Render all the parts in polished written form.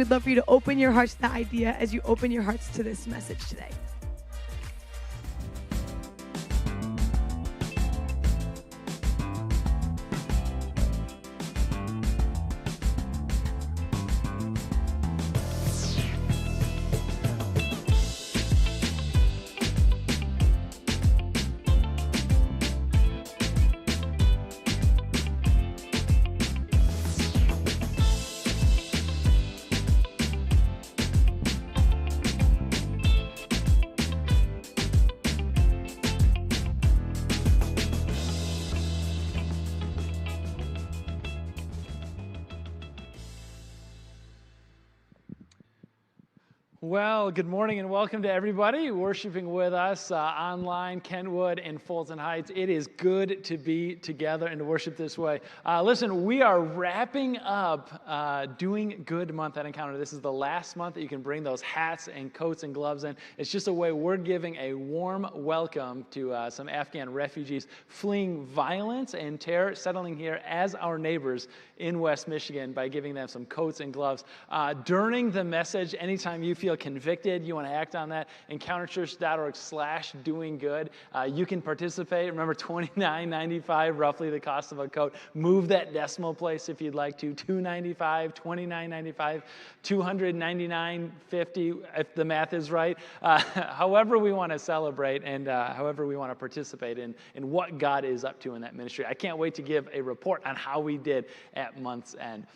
We'd love for you to open your hearts to the idea as you open your hearts to this message today. Well, good morning and welcome to everybody worshiping with us online, Kentwood and Fulton Heights. It is good to be together and to worship this way. Listen, we are wrapping up Doing Good Month at Encounter. This is the last month that you can bring those hats and coats and gloves in. It's just a way we're giving a warm welcome to some Afghan refugees fleeing violence and terror, settling here as our neighbors in West Michigan by giving them some coats and gloves. During the message, anytime you feel convicted, you want to act on that, encounterchurch.org/doinggood. You can participate. Remember, $29.95, roughly the cost of a coat. Move that decimal place if you'd like to. $2.95, $29.95, $299.50, if the math is right. However we want to celebrate and however we want to participate in what God is up to in that ministry. I can't wait to give a report on how we did at month's end.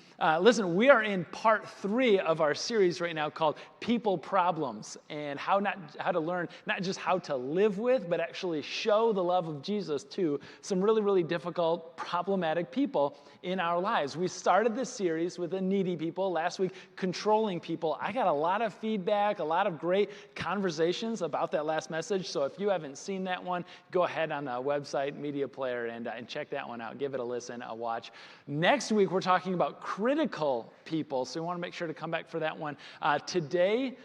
Listen, we are in part 3 of our series right now called People Problems, and how to learn not just how to live with, but actually show the love of Jesus to some really, really difficult, problematic people in our lives. We started this series with the needy people. Last week, controlling people. I got a lot of feedback, a lot of great conversations about that last message. So if you haven't seen that one, go ahead on the website, media player, and check that one out. Give it a listen, a watch. Next week, we're talking about critical people. So we want to make sure to come back for that one. Today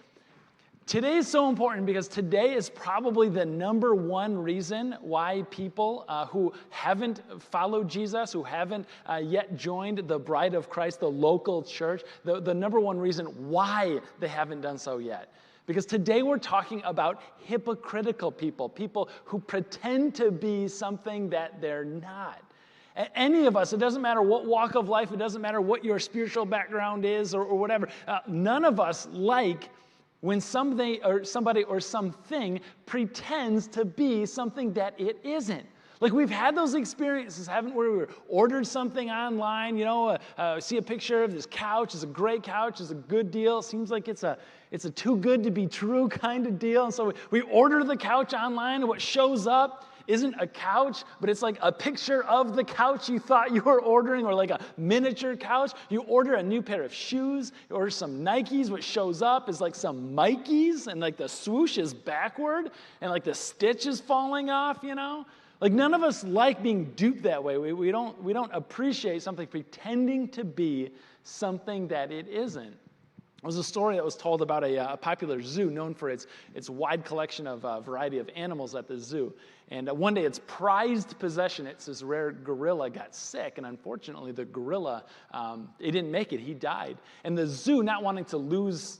is so important because today is probably the number one reason why people who haven't followed Jesus, who haven't yet joined the bride of Christ, the local church, the number one reason why they haven't done so yet. Because today we're talking about hypocritical people, people who pretend to be something that they're not. Any of us, it doesn't matter what walk of life, it doesn't matter what your spiritual background is or whatever, none of us like when somebody or something pretends to be something that it isn't. Like we've had those experiences, haven't we? We ordered something online, see a picture of this couch, it's a great couch, it's a good deal, seems like it's a too good to be true kind of deal. And so we order the couch online, and what shows up isn't a couch, but it's like a picture of the couch you thought you were ordering, or like a miniature couch. You order a new pair of shoes, you order some Nikes, what shows up is like some Mikeys, and like the swoosh is backward, and like the stitch is falling off, Like none of us like being duped that way. We don't appreciate something pretending to be something that it isn't. It was a story that was told about a popular zoo known for its wide collection of a variety of animals at the zoo. And one day its prized possession, it's this rare gorilla, got sick. And unfortunately, the gorilla, he didn't make it. He died. And the zoo, not wanting to lose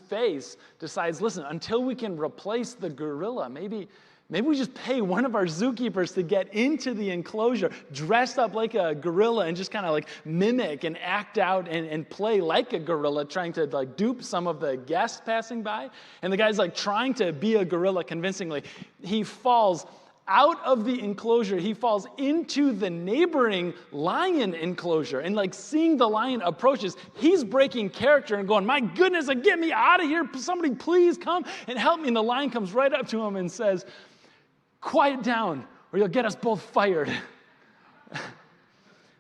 face, decides, listen, until we can replace the gorilla, maybe we just pay one of our zookeepers to get into the enclosure dressed up like a gorilla and just kind of like mimic and act out and play like a gorilla, trying to like dupe some of the guests passing by. And the guy's like trying to be a gorilla convincingly. He falls out of the enclosure. He falls into the neighboring lion enclosure, and like seeing the lion approaches, he's breaking character and going, my goodness, get me out of here. Somebody please come and help me. And the lion comes right up to him and says, quiet down or you'll get us both fired.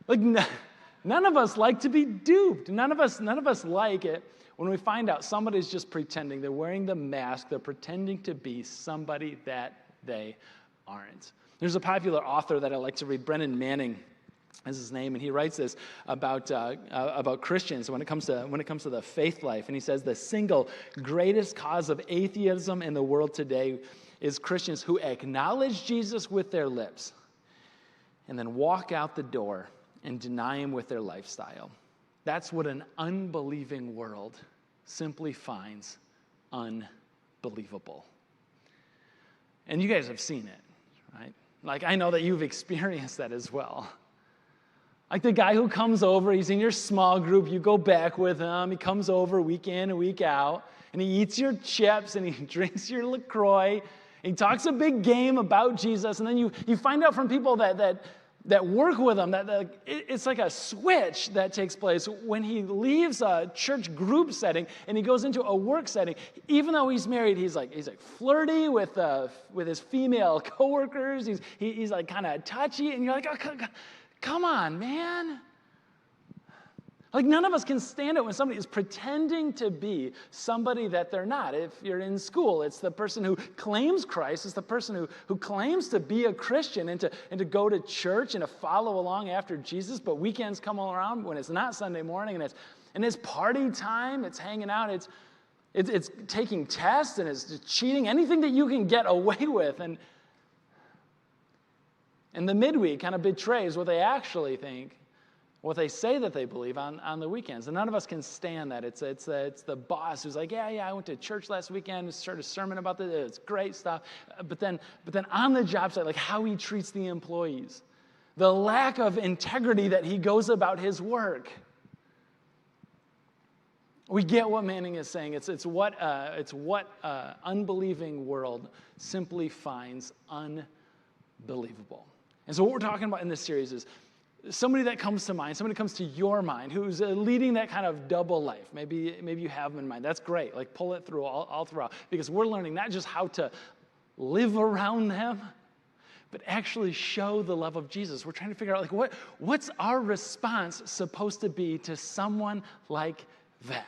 Like none of us like to be duped. None of us like it when we find out somebody's just pretending. They're wearing the mask. They're pretending to be somebody that they aren't. There's a popular author that I like to read, Brennan Manning is his name, and he writes this about Christians when it comes to the faith life. And he says the single greatest cause of atheism in the world today is Christians who acknowledge Jesus with their lips and then walk out the door and deny him with their lifestyle. That's what an unbelieving world simply finds unbelievable. And you guys have seen it, right? Like, I know that you've experienced that as well. Like the guy who comes over, he's in your small group, you go back with him, he comes over week in and week out, and he eats your chips and he drinks your LaCroix, and he talks a big game about Jesus, and then you find out from people that work with him that it's like a switch that takes place when he leaves a church group setting and he goes into a work setting. Even though he's married, he's like flirty with his female coworkers. He's like kind of touchy, and you're like, oh, come on, man. Like, none of us can stand it when somebody is pretending to be somebody that they're not. If you're in school, it's the person who claims Christ. It's the person who claims to be a Christian and to go to church and to follow along after Jesus. But weekends come all around when it's not Sunday morning, and it's party time. It's hanging out. It's taking tests, and it's cheating. Anything that you can get away with. And the midweek kind of betrays what they actually think, what they say that they believe on the weekends. And none of us can stand that. It's the boss who's like, yeah, I went to church last weekend, heard a sermon about this, it's great stuff. But then on the job site, like how he treats the employees, the lack of integrity that he goes about his work. We get what Manning is saying. It's what unbelieving world simply finds unbelievable. And so what we're talking about in this series is somebody that comes to mind, somebody that comes to your mind who's leading that kind of double life. Maybe you have them in mind. That's great. Like, pull it through all throughout, because we're learning not just how to live around them, but actually show the love of Jesus. We're trying to figure out, like, what's our response supposed to be to someone like that?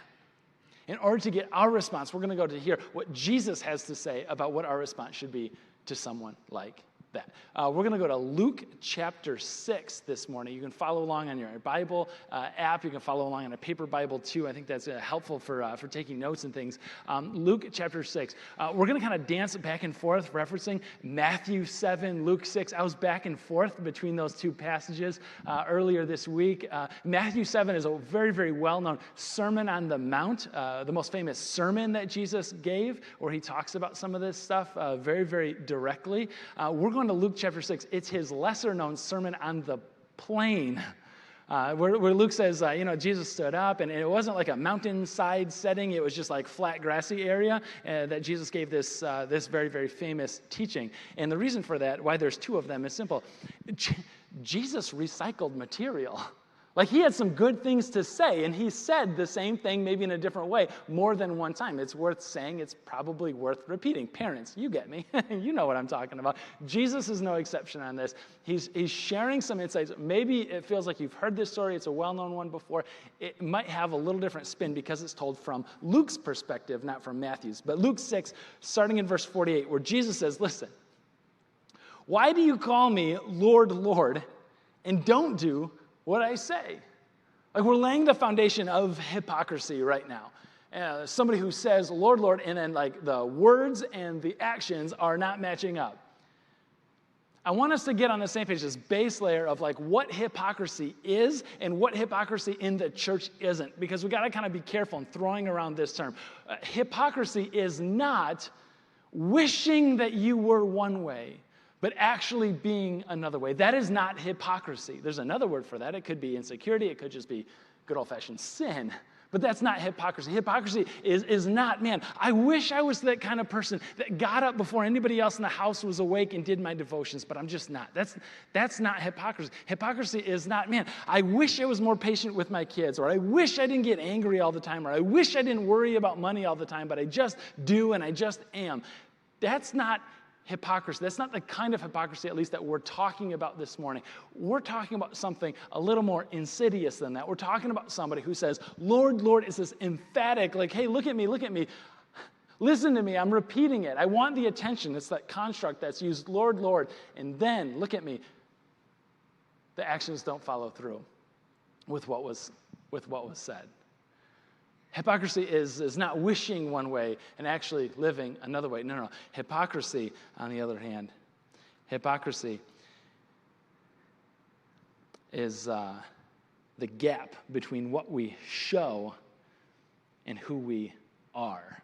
In order to get our response, we're going to go to hear what Jesus has to say about what our response should be to someone like that. We're going to go to Luke chapter 6 this morning. You can follow along on your Bible app. You can follow along on a paper Bible too. I think that's helpful for taking notes and things. Luke chapter 6. We're going to kind of dance back and forth, referencing Matthew 7, Luke 6. I was back and forth between those two passages earlier this week. Matthew 7 is a very, very well-known Sermon on the Mount, the most famous sermon that Jesus gave, where he talks about some of this stuff very, very directly. We're going to Luke chapter 6. It's his lesser-known Sermon on the Plain, where Luke says, Jesus stood up, and it wasn't like a mountainside setting. It was just like flat, grassy area that Jesus gave this very, very famous teaching. And the reason for that, why there's two of them, is simple. Jesus recycled material. Like, he had some good things to say, and he said the same thing, maybe in a different way, more than one time. It's worth saying. It's probably worth repeating. Parents, you get me. You know what I'm talking about. Jesus is no exception on this. He's sharing some insights. Maybe it feels like you've heard this story. It's a well-known one before. It might have a little different spin because it's told from Luke's perspective, not from Matthew's. But Luke 6, starting in verse 48, where Jesus says, listen, why do you call me Lord, Lord, and don't do what I say? Like, we're laying the foundation of hypocrisy right now. Somebody who says, Lord, Lord, and then like the words and the actions are not matching up. I want us to get on the same page, this base layer of like what hypocrisy is and what hypocrisy in the church isn't, because we got to kind of be careful in throwing around this term. Hypocrisy is not wishing that you were one way, but actually being another way. That is not hypocrisy. There's another word for that. It could be insecurity. It could just be good old-fashioned sin. But that's not hypocrisy. Hypocrisy is not, man, I wish I was that kind of person that got up before anybody else in the house was awake and did my devotions, but I'm just not. That's not hypocrisy. Hypocrisy is not, man, I wish I was more patient with my kids, or I wish I didn't get angry all the time, or I wish I didn't worry about money all the time, but I just do and I just am. That's not hypocrisy. That's not the kind of hypocrisy, at least, that we're talking about this morning. We're talking about something a little more insidious than that. We're talking about somebody who says, Lord, Lord, is this emphatic, like, hey, look at me, listen to me, I'm repeating it. I want the attention. It's that construct that's used, Lord, Lord, and then, look at me. The actions don't follow through with what was said. Hypocrisy is not wishing one way and actually living another way. No. Hypocrisy, on the other hand, hypocrisy is the gap between what we show and who we are.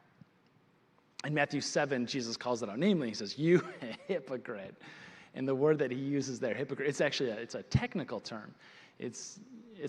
In Matthew 7, Jesus calls it out. Namely, he says, "You hypocrite." And the word that he uses there, hypocrite, it's a technical term. It's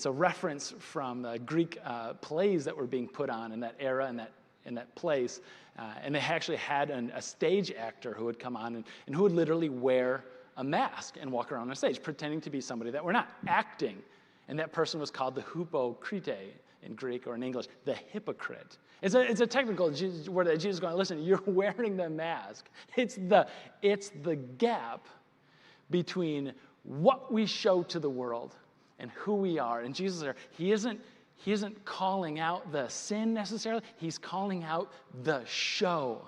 a reference from the Greek plays that were being put on in that era and in that place. And they actually had a stage actor who would come on and who would literally wear a mask and walk around on stage, pretending to be somebody that we're not, acting. And that person was called the hypocrite in Greek, or in English, the hypocrite. It's a technical word that Jesus is going, listen, you're wearing the mask. It's the gap between what we show to the world and who we are. And Jesus there, he isn't calling out the sin necessarily. He's calling out the show.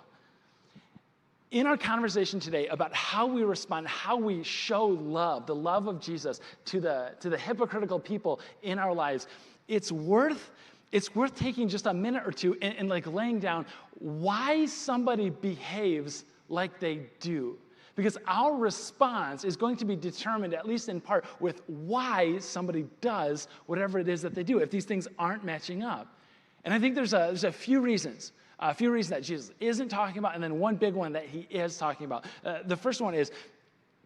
In our conversation today about how we respond, how we show love, the love of Jesus to the hypocritical people in our lives, it's worth taking just a minute or two and like laying down why somebody behaves like they do. Because our response is going to be determined, at least in part, with why somebody does whatever it is that they do, if these things aren't matching up. And I think there's a few reasons. A few reasons that Jesus isn't talking about, and then one big one that he is talking about. The first one is,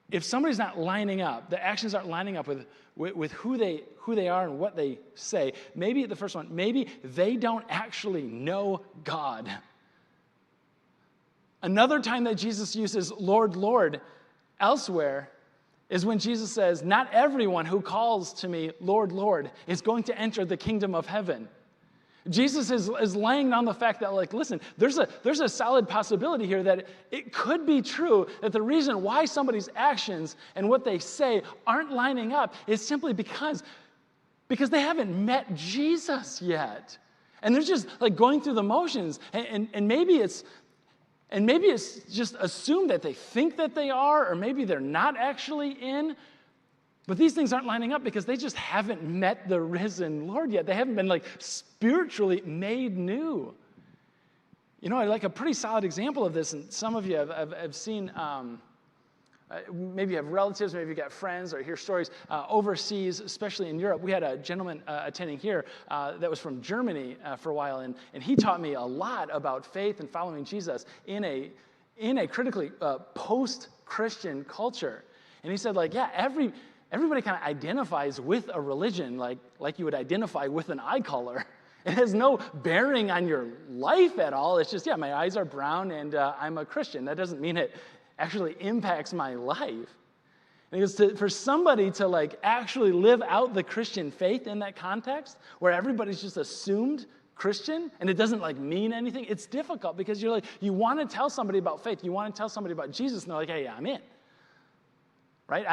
if somebody's not lining up, the actions aren't lining up with who they are and what they say, maybe the first one, maybe they don't actually know God. Another time that Jesus uses Lord, Lord elsewhere is when Jesus says, not everyone who calls to me, Lord, Lord, is going to enter the kingdom of heaven. Jesus is laying on the fact that, like, listen, there's a solid possibility here that it could be true that the reason why somebody's actions and what they say aren't lining up is simply because they haven't met Jesus yet. And they're just like going through the motions. And maybe it's just assumed that they think that they are, or maybe they're not actually in. But these things aren't lining up because they just haven't met the risen Lord yet. They haven't been like spiritually made new. You know, like a pretty solid example of this, and some of you have seen, maybe you have relatives, maybe you got friends or hear stories overseas, especially in Europe. We had a gentleman attending here that was from Germany for a while, and he taught me a lot about faith and following Jesus in a critically post-Christian culture. And he said, like, yeah, everybody kind of identifies with a religion like you would identify with an eye color. It has no bearing on your life at all. It's just, yeah, my eyes are brown and I'm a Christian. That doesn't mean it actually impacts my life. And he goes, for somebody to like actually live out the Christian faith in that context, where everybody's just assumed Christian and it doesn't like mean anything, it's difficult because you're like, you want to tell somebody about faith, you want to tell somebody about Jesus, and they're like, hey, yeah, I'm in. Right?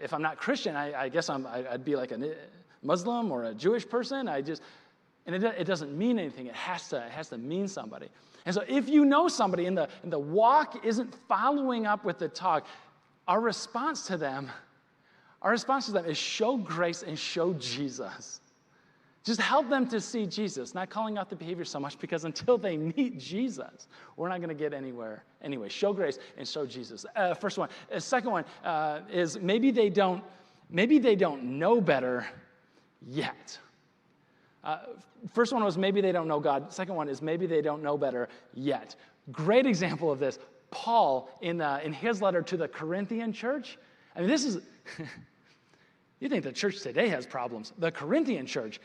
If I'm not Christian, I guess I'd be like a Muslim or a Jewish person. And it doesn't mean anything. It has to mean somebody. And so if you know somebody and the walk isn't following up with the talk, our response to them is show grace and show Jesus. Just help them to see Jesus, not calling out the behavior so much, because until they meet Jesus, we're not going to get anywhere. Anyway, show grace and show Jesus. First one. Second one is maybe they don't know better yet. First one was maybe they don't know God. Second one is maybe they don't know better yet. Great example of this. Paul in his letter to the Corinthian church. I mean, this is. You think the church today has problems? The Corinthian church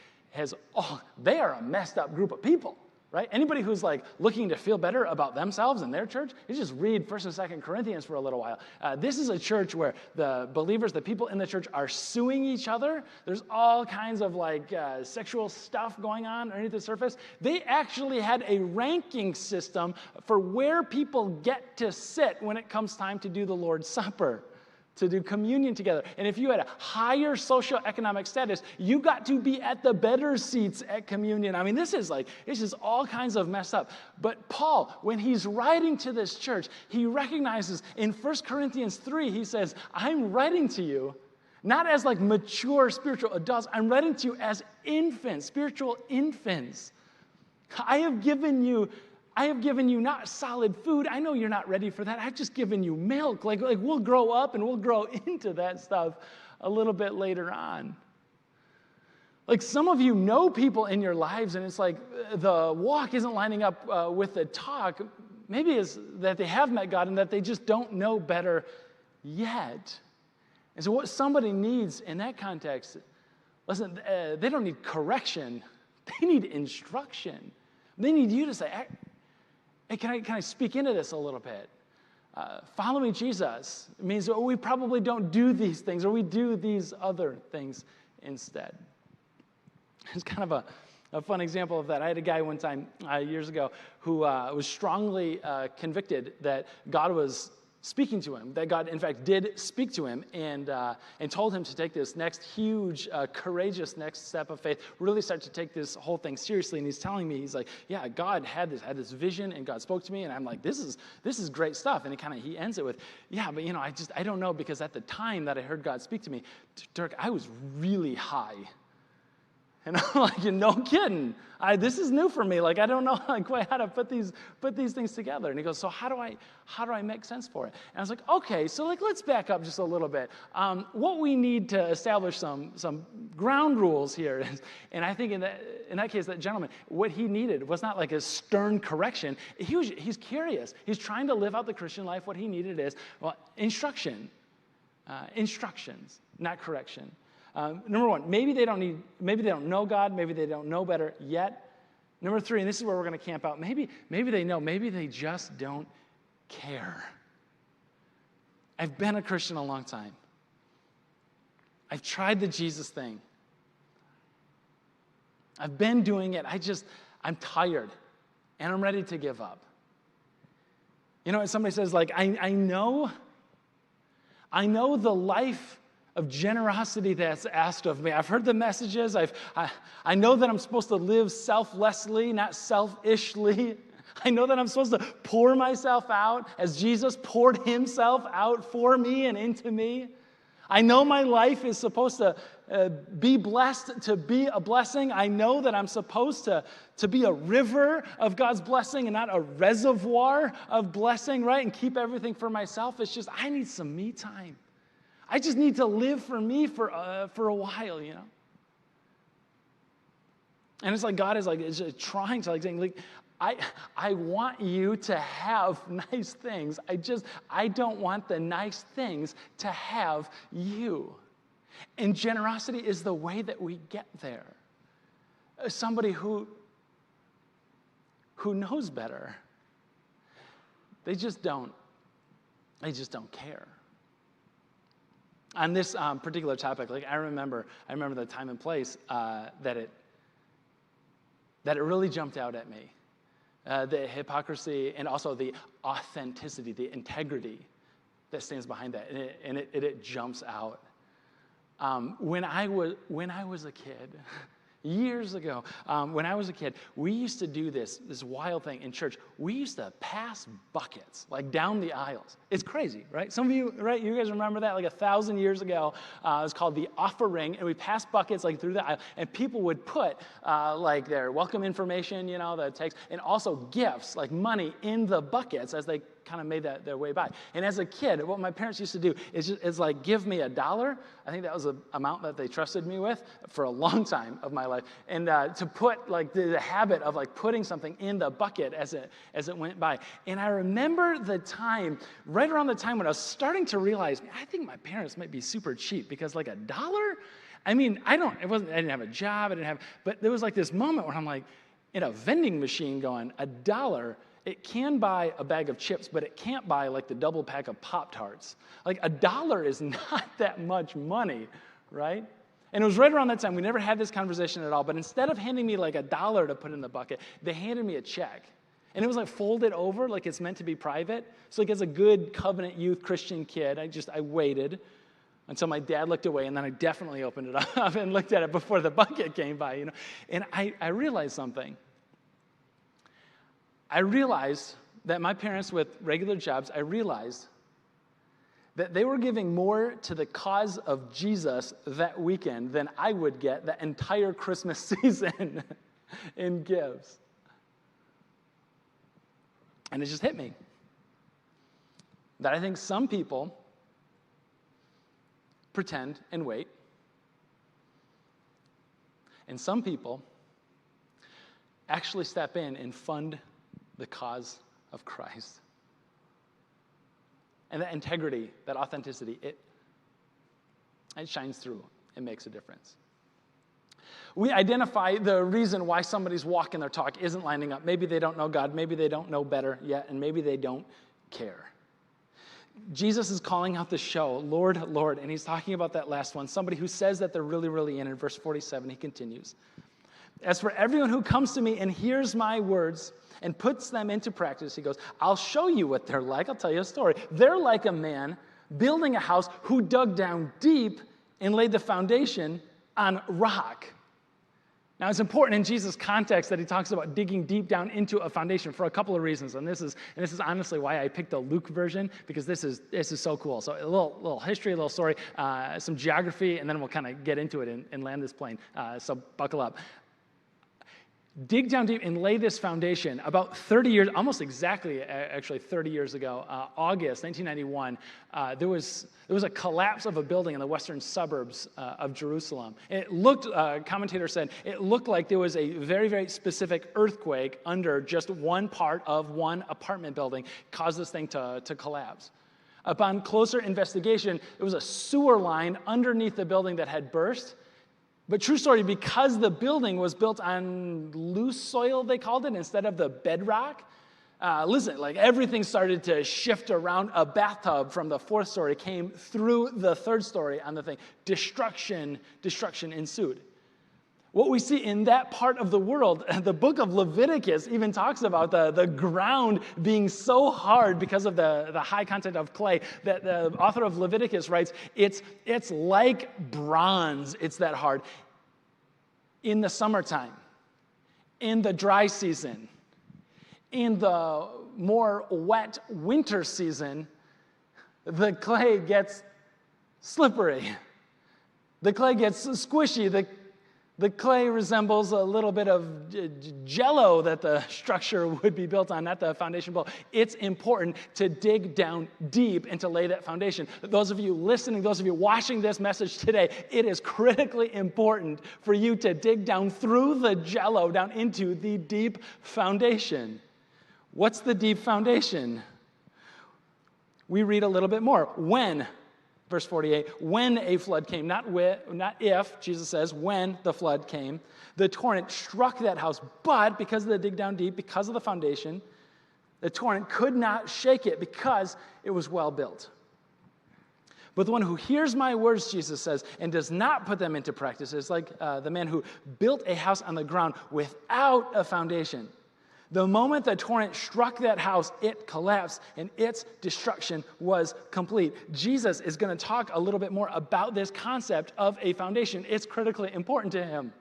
they are a messed up group of people, right? Anybody who's like looking to feel better about themselves and their church, you just read 1st and 2nd Corinthians for a little while. This is a church where the believers, the people in the church, are suing each other. There's all kinds of like sexual stuff going on underneath the surface. They actually had a ranking system for where people get to sit when it comes time to do the Lord's Supper, to do communion together. And if you had a higher socioeconomic status, you got to be at the better seats at communion. I mean, this is all kinds of messed up. But Paul, when he's writing to this church, he recognizes in 1 Corinthians 3, he says, I'm writing to you not as like mature spiritual adults. I'm writing to you as infants, spiritual infants. I have given you not solid food. I know you're not ready for that. I've just given you milk. Like we'll grow up and we'll grow into that stuff a little bit later on. Like some of you know people in your lives, and it's like the walk isn't lining up with the talk. Maybe it's that they have met God and that they just don't know better yet. And so what somebody needs in that context, listen, they don't need correction. They need instruction. They need you to say, hey, can I speak into this a little bit? Follow me, Jesus. It means we probably don't do these things, or we do these other things instead. It's kind of a fun example of that. I had a guy one time years ago who was strongly convicted that God was speaking to him, that God, in fact, did speak to him and told him to take this next huge, courageous next step of faith, really start to take this whole thing seriously. And he's telling me, he's like, yeah, God had this vision, and God spoke to me, and I'm like, this is great stuff. And he ends it with, yeah, but I don't know, because at the time that I heard God speak to me, Dirk, I was really high. And I'm like, no kidding. This is new for me. Like, I don't know quite how to put these things together. And he goes, so how do I make sense for it? And I was like, okay, so let's back up just a little bit. What we need to establish some ground rules here is, and I think in that case, that gentleman, what he needed was not like a stern correction. He's curious. He's trying to live out the Christian life. What he needed is, well, instructions, not correction. Number one, maybe they don't know God, maybe they don't know better yet. Number three, and this is where we're going to camp out, maybe they know, maybe they just don't care. I've been a Christian a long time. I've tried the Jesus thing. I've been doing it. I'm tired, and I'm ready to give up. And somebody says, like, I know the life of generosity that's asked of me. I've heard the messages. I know that I'm supposed to live selflessly, not selfishly. I know that I'm supposed to pour myself out as Jesus poured himself out for me and into me. I know my life is supposed to be blessed, to be a blessing. I know that I'm supposed to be a river of God's blessing and not a reservoir of blessing, right? And keep everything for myself. It's just, I need some me time. I just need to live for me for a while, And it's like God is trying to saying, I want you to have nice things. I don't want the nice things to have you. And generosity is the way that we get there. Somebody who knows better. They just don't care. On this particular topic, I remember the time and place that it really jumped out at me. The hypocrisy and also the authenticity, the integrity that stands behind that, and it jumps out. When I was a kid, years ago, when I was a kid, we used to do this wild thing in church. We used to pass buckets, down the aisles. It's crazy, right? Some of you, right, you guys remember that 1,000 years ago. It was called the offering, and we passed buckets through the aisle, and people would put their welcome information, the text, and also gifts, like money, in the buckets as they kind of made their way by. And as a kid, what my parents used to do is give me $1. I think that was the amount that they trusted me with for a long time of my life. And to put the habit of putting something in the bucket as it went by. And I remember the time, right around the time when I was starting to realize, I think my parents might be super cheap, because $1? I mean, I didn't have a job, but there was this moment where I'm in a vending machine going, $1, it can buy a bag of chips, but it can't buy the double pack of Pop-Tarts. $1 is not that much money, right? And it was right around that time. We never had this conversation at all, but instead of handing me $1 to put in the bucket, they handed me a check. And it was folded over it's meant to be private. So as a good covenant youth Christian kid, I waited until my dad looked away, and then I definitely opened it up and looked at it before the bucket came by, And I realized something. I realized that my parents with regular jobs, I realized that they were giving more to the cause of Jesus that weekend than I would get the entire Christmas season in gifts. And it just hit me that I think some people pretend and wait. And some people actually step in and fund the cause of Christ. And that integrity, that authenticity, it shines through. It makes a difference. We identify the reason why somebody's walk and their talk isn't lining up. Maybe they don't know God. Maybe they don't know better yet. And maybe they don't care. Jesus is calling out the show, Lord, Lord. And he's talking about that last one. Somebody who says that they're really, really in. In verse 47, he continues. As for everyone who comes to me and hears my words and puts them into practice, he goes, I'll show you what they're like. I'll tell you a story. They're like a man building a house who dug down deep and laid the foundation on rock. Now, it's important in Jesus' context that he talks about digging deep down into a foundation for a couple of reasons. And this is honestly why I picked the Luke version, because this is so cool. So a little history, a little story, some geography, and then we'll kind of get into it and land this plane. So buckle up. Dig down deep and lay this foundation. About 30 years, almost exactly, actually 30 years ago, August 1991, there was a collapse of a building in the western suburbs of Jerusalem. It looked, commentators said, it looked like there was a very, very specific earthquake under just one part of one apartment building, caused this thing to collapse. Upon closer investigation, it was a sewer line underneath the building that had burst. But true story, because the building was built on loose soil, they called it, instead of the bedrock, like everything started to shift around. A bathtub from the fourth story came through the third story on the thing. Destruction ensued. What we see in that part of the world, the book of Leviticus even talks about the ground being so hard because of the high content of clay that the author of Leviticus writes, it's like bronze, it's that hard. In the summertime, in the dry season, in the more wet winter season, the clay gets slippery. The clay gets squishy. The clay resembles a little bit of jello that the structure would be built on, not the foundation below. It's important to dig down deep and to lay that foundation. Those of you listening, those of you watching this message today, it is critically important for you to dig down through the jello, down into the deep foundation. What's the deep foundation? We read a little bit more. When, verse 48, when a flood came, not if, Jesus says, when the flood came, the torrent struck that house, but because of the dig down deep, because of the foundation, the torrent could not shake it because it was well built. But the one who hears my words, Jesus says, and does not put them into practice is like the man who built a house on the ground without a foundation. The moment the torrent struck that house, it collapsed, and its destruction was complete. Jesus is going to talk a little bit more about this concept of a foundation. It's critically important to him.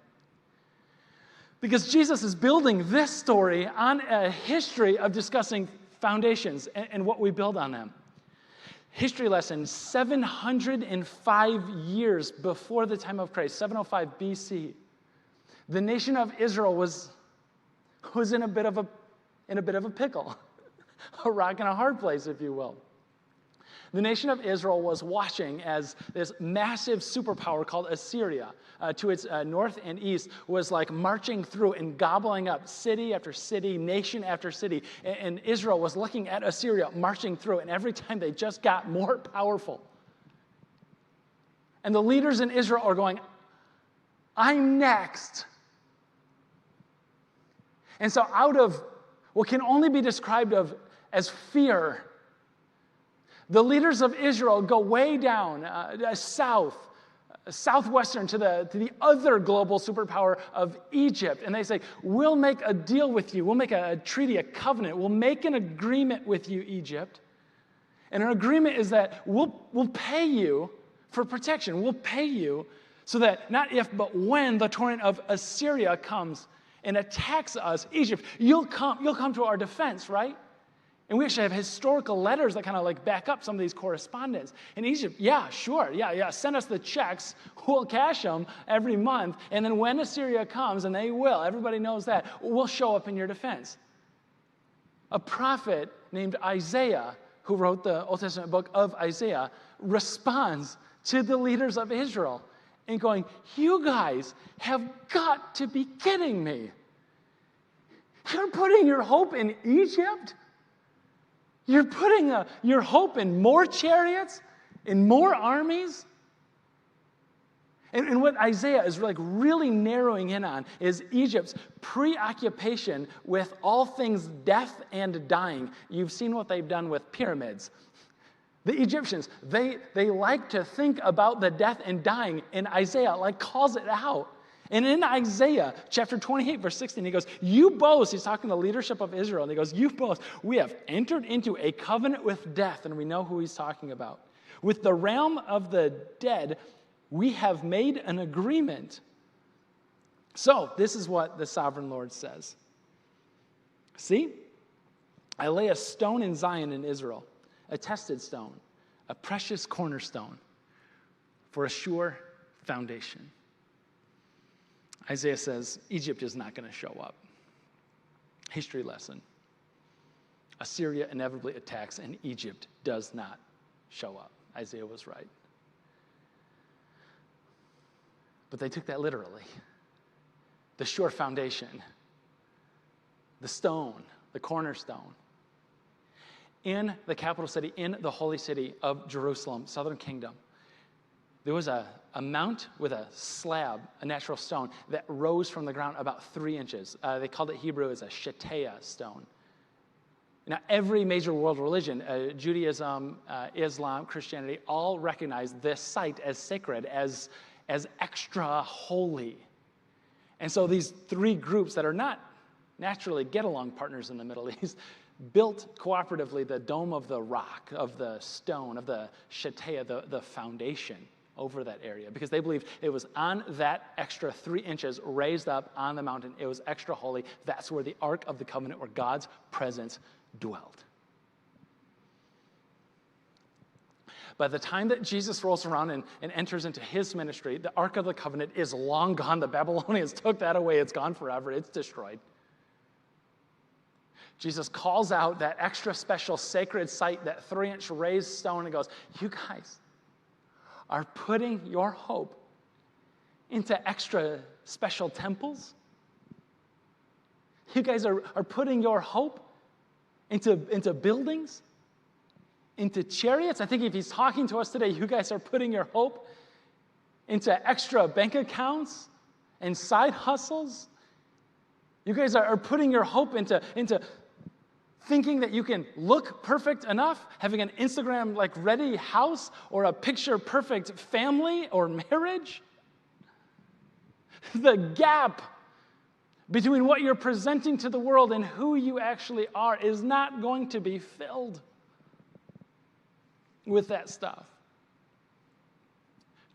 Because Jesus is building this story on a history of discussing foundations and what we build on them. History lesson, 705 years before the time of Christ, 705 BC, the nation of Israel was in a bit of a pickle, a rock and a hard place, if you will. The nation of Israel was watching as this massive superpower called Assyria, to its north and east, was like marching through and gobbling up city after city, nation after city. And Israel was looking at Assyria marching through, and every time they just got more powerful. And the leaders in Israel are going, I'm next. And so out of what can only be described as fear, the leaders of Israel go way down southwestern to the other global superpower of Egypt. And they say, we'll make a deal with you. We'll make a treaty, a covenant. We'll make an agreement with you, Egypt. And an agreement is that we'll pay you for protection. We'll pay you so that not if, but when the torrent of Assyria comes and attacks us, Egypt, you'll come to our defense, right? And we actually have historical letters that kind of like back up some of these correspondence. In Egypt, yeah, sure, yeah, send us the checks, we'll cash them every month, and then when Assyria comes, and they will, everybody knows that, we'll show up in your defense. A prophet named Isaiah, who wrote the Old Testament book of Isaiah, responds to the leaders of Israel. and going, you guys have got to be kidding me. You're putting your hope in Egypt? You're putting your hope in more chariots, in more armies? And what Isaiah is really narrowing in on is Egypt's preoccupation with all things death and dying. You've seen what they've done with pyramids. The Egyptians, they like to think about the death and dying, and Isaiah calls it out. And in Isaiah chapter 28, verse 16, he goes, you boast, he's talking to the leadership of Israel, and he goes, you boast, we have entered into a covenant with death, and we know who he's talking about. With the realm of the dead, we have made an agreement. So, this is what the sovereign Lord says. See, I lay a stone in Zion in Israel, a tested stone, a precious cornerstone for a sure foundation. Isaiah says, Egypt is not going to show up. History lesson. Assyria inevitably attacks, and Egypt does not show up. Isaiah was right. But they took that literally. The sure foundation, the stone, the cornerstone. In the capital city, in the holy city of Jerusalem, southern kingdom, there was a mount with a slab, a natural stone, that rose from the ground about 3 inches. They called it Hebrew as a shatea stone. Now, every major world religion, Judaism, Islam, Christianity, all recognize this site as sacred, as extra holy. And so these 3 groups that are not naturally get-along partners in the Middle East built cooperatively the dome of the rock, of the stone, of the shatea, the foundation over that area, because they believed it was on that extra 3 inches raised up on the mountain. It was extra holy. That's where the Ark of the Covenant, where God's presence dwelled. By the time that Jesus rolls around and enters into his ministry, the Ark of the Covenant is long gone. The Babylonians took that away. It's gone forever. It's destroyed. Jesus calls out that extra special sacred site, that 3-inch raised stone, and goes, you guys are putting your hope into extra special temples? You guys are putting your hope into buildings? Into chariots? I think if he's talking to us today, you guys are putting your hope into extra bank accounts and side hustles? You guys are putting your hope into thinking that you can look perfect enough, having an Instagram ready house or a picture perfect family or marriage? The gap between what you're presenting to the world and who you actually are is not going to be filled with that stuff.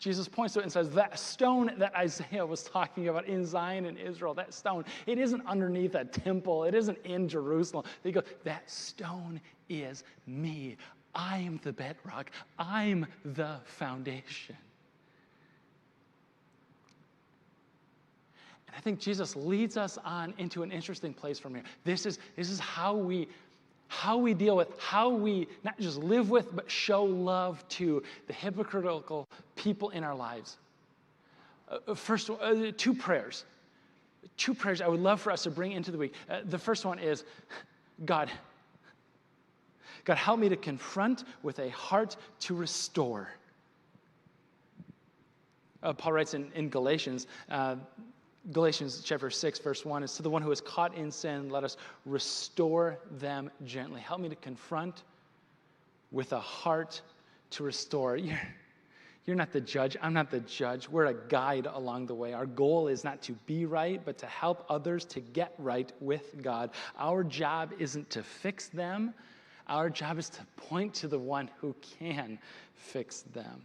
Jesus points to it and says, that stone that Isaiah was talking about in Zion and Israel, that stone, it isn't underneath a temple. It isn't in Jerusalem. They go, that stone is me. I am the bedrock. I'm the foundation. And I think Jesus leads us on into an interesting place from here. This is how we deal with, how we not just live with, but show love to the hypocritical people in our lives. First, 2 prayers. 2 prayers I would love for us to bring into the week. The first one is, God, help me to confront with a heart to restore. Paul writes in Galatians, Galatians chapter 6, verse 1, is to the one who is caught in sin, let us restore them gently. Help me to confront with a heart to restore. You're not the judge. I'm not the judge. We're a guide along the way. Our goal is not to be right, but to help others to get right with God. Our job isn't to fix them. Our job is to point to the one who can fix them.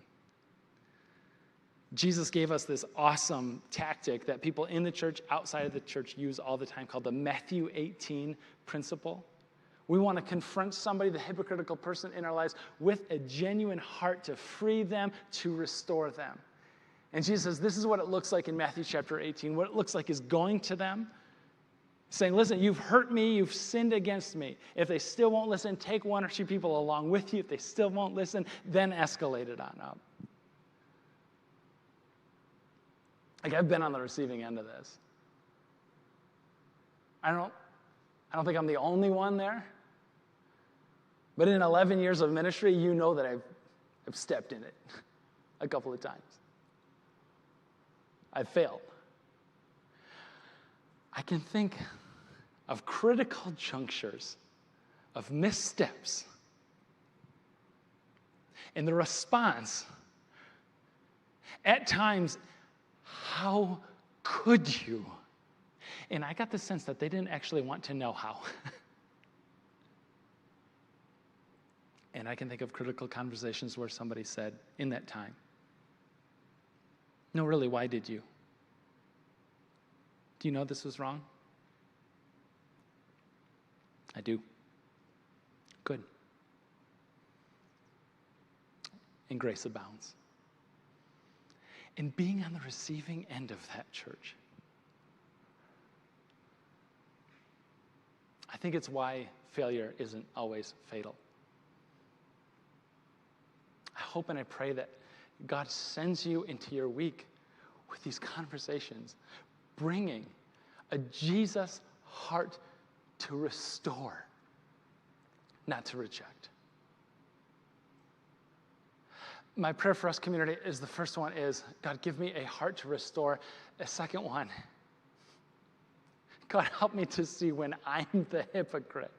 Jesus gave us this awesome tactic that people in the church, outside of the church, use all the time called the Matthew 18 principle. We want to confront somebody, the hypocritical person in our lives, with a genuine heart to free them, to restore them. And Jesus says, this is what it looks like in Matthew chapter 18. What it looks like is going to them, saying, listen, you've hurt me, you've sinned against me. If they still won't listen, take 1 or 2 people along with you. If they still won't listen, then escalate it on up. Like, I've been on the receiving end of this. I don't think I'm the only one there. But in 11 years of ministry, you know that I've stepped in it a couple of times. I've failed. I can think of critical junctures, of missteps. And the response, at times, how could you? And I got the sense that they didn't actually want to know how. And I can think of critical conversations where somebody said, in that time, no, really, why did you? Do you know this was wrong? I do. Good. And grace abounds. And being on the receiving end of that, church, I think it's why failure isn't always fatal. I hope and I pray that God sends you into your week with these conversations, bringing a Jesus heart to restore, not to reject. My prayer for us, community, is the first one is, God, give me a heart to restore. A second one, God, help me to see when I'm the hypocrite.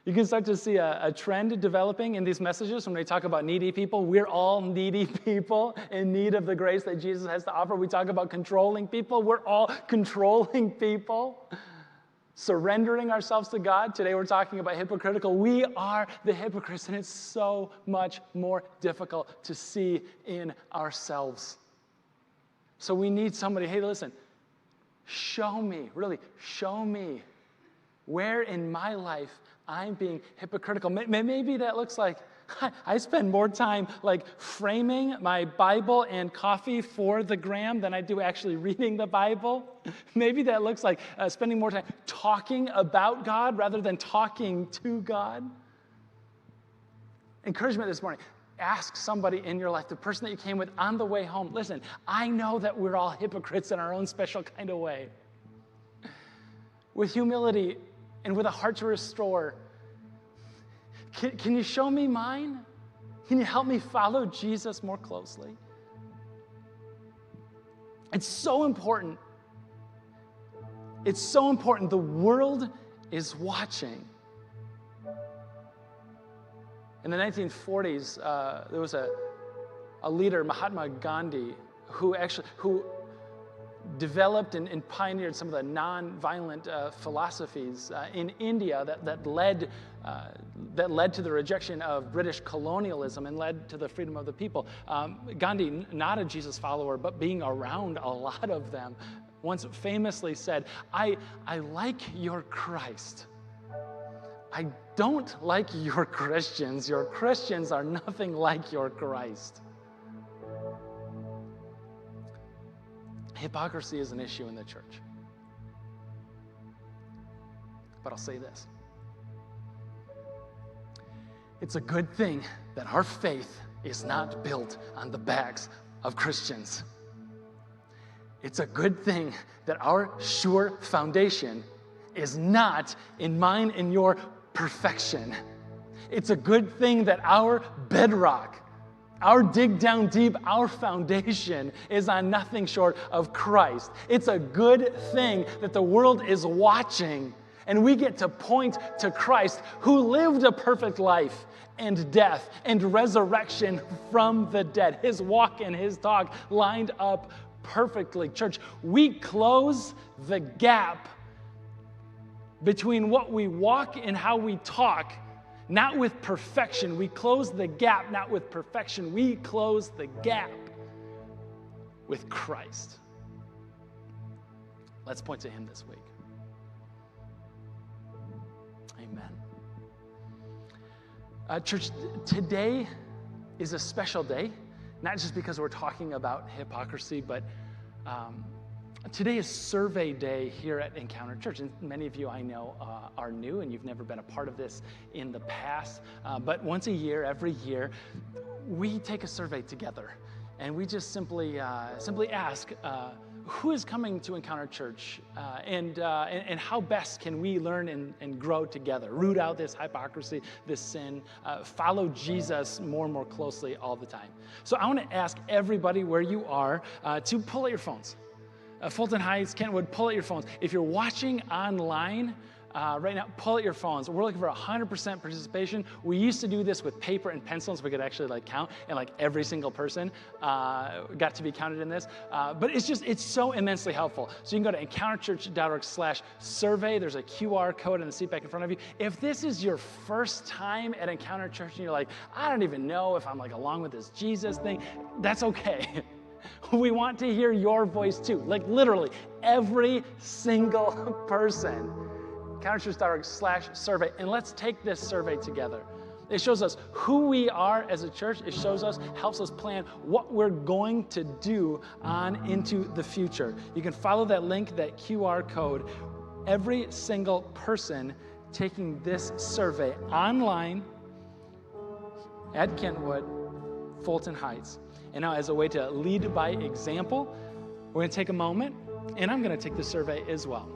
You can start to see a trend developing in these messages when we talk about needy people. We're all needy people in need of the grace that Jesus has to offer. We talk about controlling people. We're all controlling people, surrendering ourselves to God. Today we're talking about hypocritical. We are the hypocrites, and it's so much more difficult to see in ourselves. So we need somebody, hey, listen, show me, really, show me where in my life I'm being hypocritical. Maybe that looks like I spend more time like framing my Bible and coffee for the gram than I do actually reading the Bible. Maybe that looks like spending more time talking about God rather than talking to God. Encouragement this morning. Ask somebody in your life, the person that you came with on the way home. Listen, I know that we're all hypocrites in our own special kind of way. With humility and with a heart to restore, can you show me mine? Can you help me follow Jesus more closely? It's so important. It's so important. The world is watching. In the 1940s, there was a leader, Mahatma Gandhi, who developed and pioneered some of the non-violent philosophies in India that led to the rejection of British colonialism and led to the freedom of the people. Gandhi, not a Jesus follower, but being around a lot of them, once famously said, I like your Christ. I don't like your Christians. Your Christians are nothing like your Christ. Hypocrisy is an issue in the church. But I'll say this. It's a good thing that our faith is not built on the backs of Christians. It's a good thing that our sure foundation is not in mine and your perfection. It's a good thing that our bedrock, our dig down deep, our foundation is on nothing short of Christ. It's a good thing that the world is watching and we get to point to Christ, who lived a perfect life and death and resurrection from the dead. His walk and his talk lined up perfectly. Church, we close the gap between what we walk and how we talk, not with perfection. We close the gap, not with perfection. We close the gap with Christ. Let's point to him this week. Amen. Church, today is a special day, not just because we're talking about hypocrisy, but today is survey day here at Encounter Church. And many of you I know are new and you've never been a part of this in the past. But once a year, every year, we take a survey together. And we just simply ask, who is coming to Encounter Church, and how best can we learn and grow together, root out this hypocrisy, this sin, follow Jesus more and more closely all the time. So I want to ask everybody where you are to pull out your phones. Fulton Heights, Kentwood, pull out your phones. If you're watching online, right now, pull out your phones. We're looking for 100% participation. We used to do this with paper and pencils. We could actually count, and every single person got to be counted in this. But it's so immensely helpful. So you can go to encounterchurch.org/survey. There's a QR code in the seat back in front of you. If this is your first time at Encounter Church and you're like, I don't even know if I'm along with this Jesus thing, that's okay. We want to hear your voice too. Literally, every single person. encounterchurch.org/survey, and let's take this survey together. It shows us who we are as a church. It helps us plan what we're going to do on into the future. You can follow that link, that QR code. Every single person taking this survey online at Kentwood, Fulton Heights. And now, as a way to lead by example, we're going to take a moment, and I'm going to take the survey as well.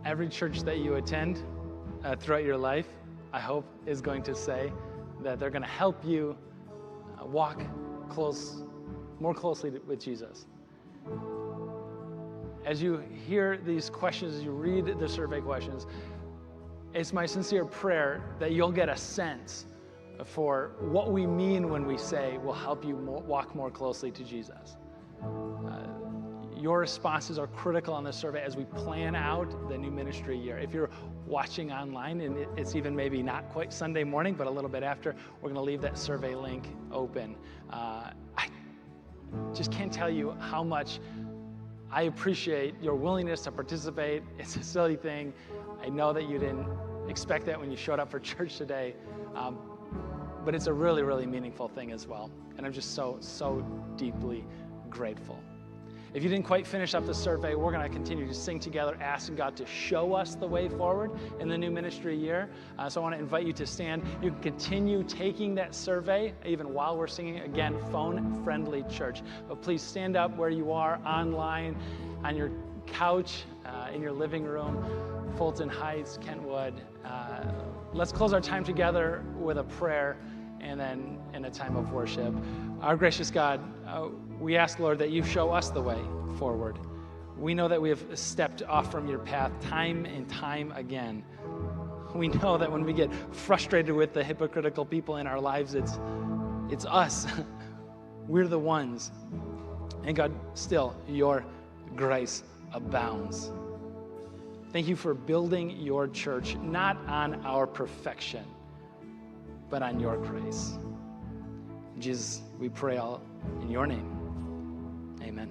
Every church that you attend throughout your life, I hope, is going to say that they're going to help you walk close more closely with Jesus. As you hear these questions, as you read the survey questions, it's my sincere prayer that you'll get a sense for what we mean when we say we'll help you walk more closely to Jesus. Your responses are critical on this survey as we plan out the new ministry year. If you're watching online, and it's even maybe not quite Sunday morning, but a little bit after, we're going to leave that survey link open. I just can't tell you how much I appreciate your willingness to participate. It's a silly thing. I know that you didn't expect that when you showed up for church today, but it's a really, really meaningful thing as well. And I'm just so deeply grateful. If you didn't quite finish up the survey, we're going to continue to sing together, asking God to show us the way forward in the new ministry year. So I want to invite you to stand. You can continue taking that survey even while we're singing. Again, phone-friendly church. But please stand up where you are, online, on your couch, in your living room, Fulton Heights, Kentwood. Let's close our time together with a prayer and then in a time of worship. Our gracious God, we ask, Lord, that you show us the way forward. We know that we have stepped off from your path time and time again. We know that when we get frustrated with the hypocritical people in our lives, it's us. We're the ones. And God, still, your grace abounds. Thank you for building your church, not on our perfection, but on your grace. Jesus, we pray all in your name. Amen.